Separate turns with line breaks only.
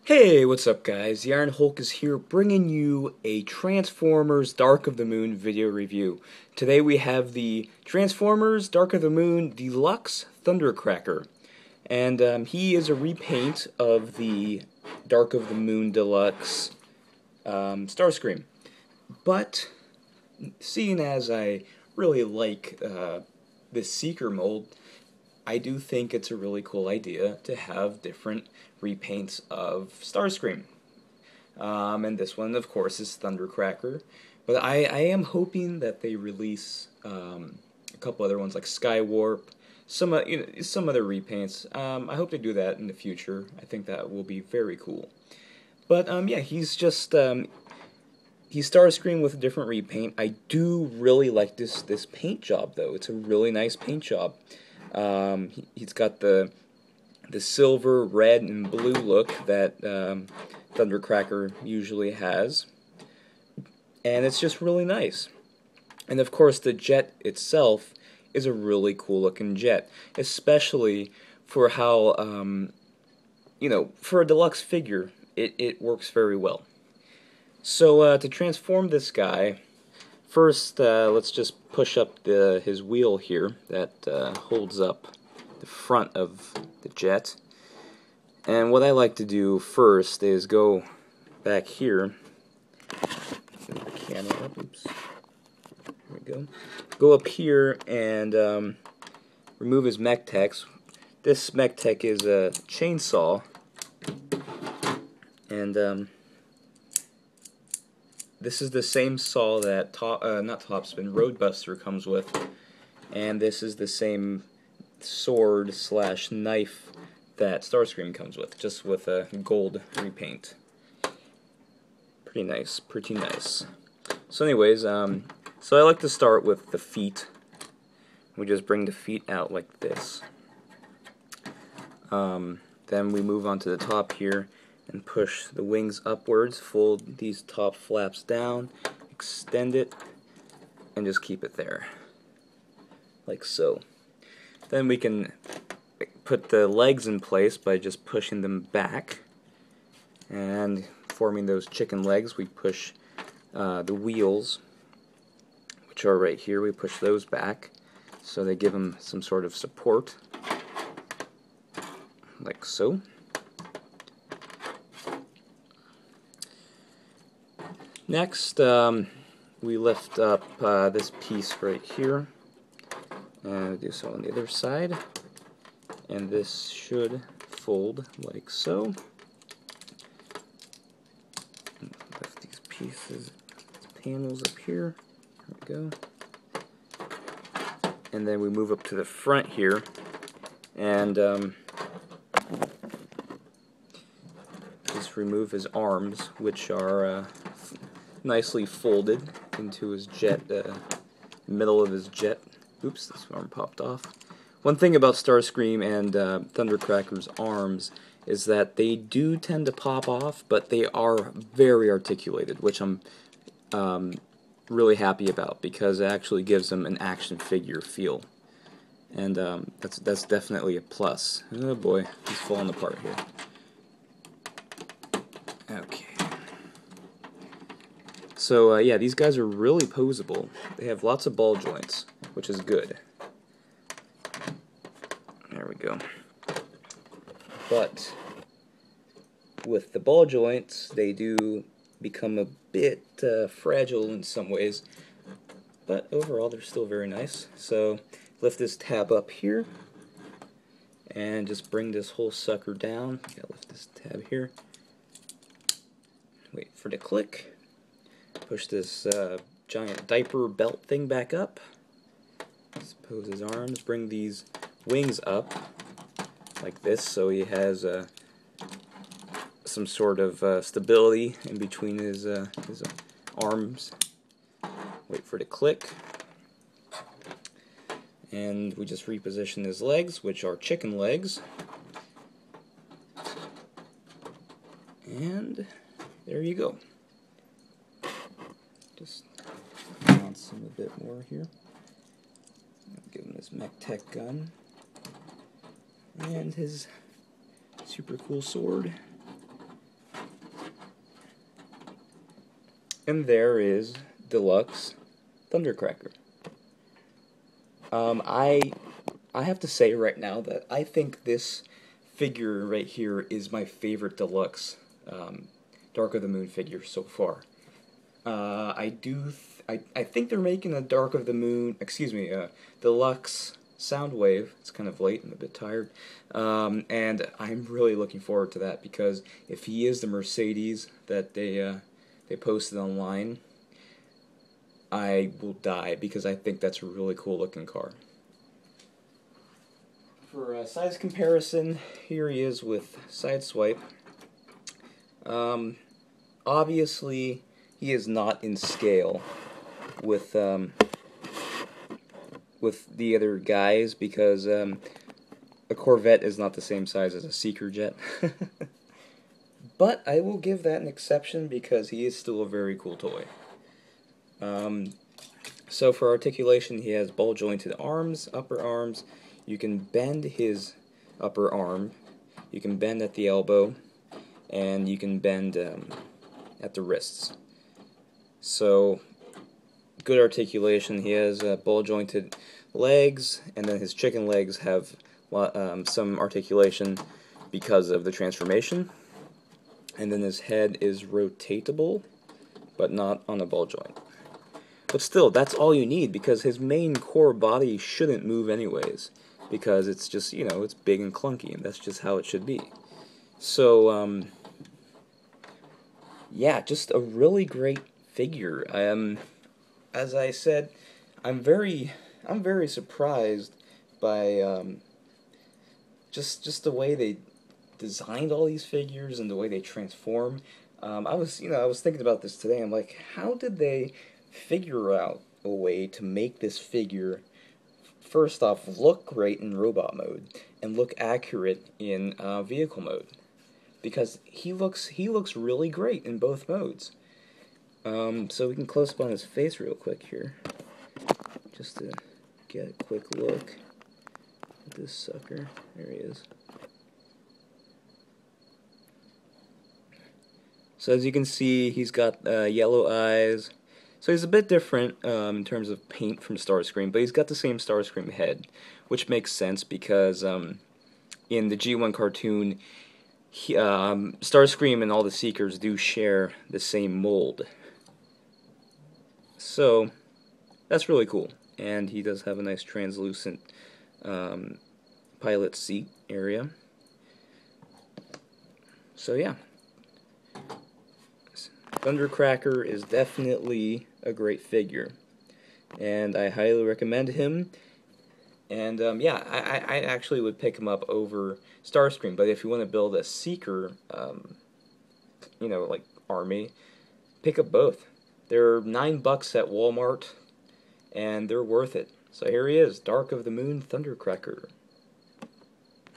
Hey, what's up guys? Theironhulk is here bringing you a Transformers Dark of the Moon video review. Today we have the Transformers Dark of the Moon Deluxe Thundercracker. And he is a repaint of the Dark of the Moon Deluxe Starscream. But, seeing as I really like this Seeker mold, I do think it's a really cool idea to have different repaints of Starscream. And this one, of course, is Thundercracker. But I am hoping that they release a couple other ones like Skywarp, some other repaints. I hope they do that in the future. I think that will be very cool. But yeah, he's just he's Starscream with a different repaint. I do really like this paint job though. It's a really nice paint job. He's got the silver, red, and blue look that Thundercracker usually has, and it's just really nice. And of course, the jet itself is a really cool looking jet, especially for how for a deluxe figure, it works very well. So to transform this guy, first, let's just push up his wheel here that holds up the front of the jet. And what I like to do first is go back here. Get the camera up. Oops. There we go. Go up here and remove his mech tech. This mech tech is a chainsaw, and this is the same saw that not Topspin, Roadbuster comes with, and this is the same sword / knife that Starscream comes with, just with a gold repaint. Pretty nice, pretty nice. So anyways, so I like to start with the feet. We just bring the feet out like this. Then we move on to the top here and push the wings upwards, fold these top flaps down, extend it, and just keep it there, like so. Then we can put the legs in place by just pushing them back, and forming those chicken legs, we push the wheels, which are right here, we push those back, so they give them some sort of support, like so. Next, we lift up this piece right here, and we do so on the other side, and this should fold like so. Lift these pieces, panels up here, there we go, and then we move up to the front here, and just remove his arms, which are nicely folded into his jet, middle of his jet. Oops, this arm popped off. One thing about Starscream and Thundercracker's arms is that they do tend to pop off, but they are very articulated, which I'm really happy about, because it actually gives them an action figure feel. And that's definitely a plus. Oh boy, he's falling apart here. Okay. So yeah, these guys are really posable. They have lots of ball joints, which is good. There we go. But with the ball joints, they do become a bit fragile in some ways, but overall they're still very nice. So lift this tab up here, and just bring this whole sucker down. Gotta lift this tab here. Wait for the click. Push this giant diaper belt thing back up. Pose his arms. Bring these wings up like this, so he has some sort of stability in between his arms. Wait for it to click. And we just reposition his legs, which are chicken legs. And there you go. Just bounce him a bit more here. Give him this mech tech gun. And his super cool sword. And there is Deluxe Thundercracker. I have to say right now that I think this figure right here is my favorite Deluxe Dark of the Moon figure so far. I think they're making a Dark of the Moon, excuse me, Deluxe Soundwave. It's kind of late, I'm a bit tired, and I'm really looking forward to that, because if he is the Mercedes that they posted online, I will die, because I think that's a really cool looking car. For a size comparison, here he is with Sideswipe. Obviously, he is not in scale with the other guys, because a Corvette is not the same size as a Seeker jet. But I will give that an exception, because he is still a very cool toy. So for articulation, he has ball jointed arms, upper arms. You can bend his upper arm, you can bend at the elbow, and you can bend at the wrists. So, good articulation. He has ball jointed legs, and then his chicken legs have some articulation because of the transformation. And then his head is rotatable, but not on a ball joint. But still, that's all you need, because his main core body shouldn't move anyways, because it's just, you know, it's big and clunky, and that's just how it should be. So, yeah, just a really great figure. As I said, I'm very surprised by just the way they designed all these figures and the way they transform. I was thinking about this today. I'm like, how did they figure out a way to make this figure, first off, look great in robot mode and look accurate in vehicle mode? Because he looks really great in both modes. So we can close up on his face real quick here, just to get a quick look at this sucker. There he is. So as you can see, he's got yellow eyes. So he's a bit different in terms of paint from Starscream, but he's got the same Starscream head, which makes sense, because in the G1 cartoon, Starscream and all the Seekers do share the same mold. So that's really cool. And he does have a nice translucent pilot seat area. So yeah, Thundercracker is definitely a great figure, and I highly recommend him. And yeah, I actually would pick him up over Starscream. But if you want to build a Seeker, you know, like army, pick up both. They're $9 at Walmart, and they're worth it. So here he is, Dark of the Moon Thundercracker.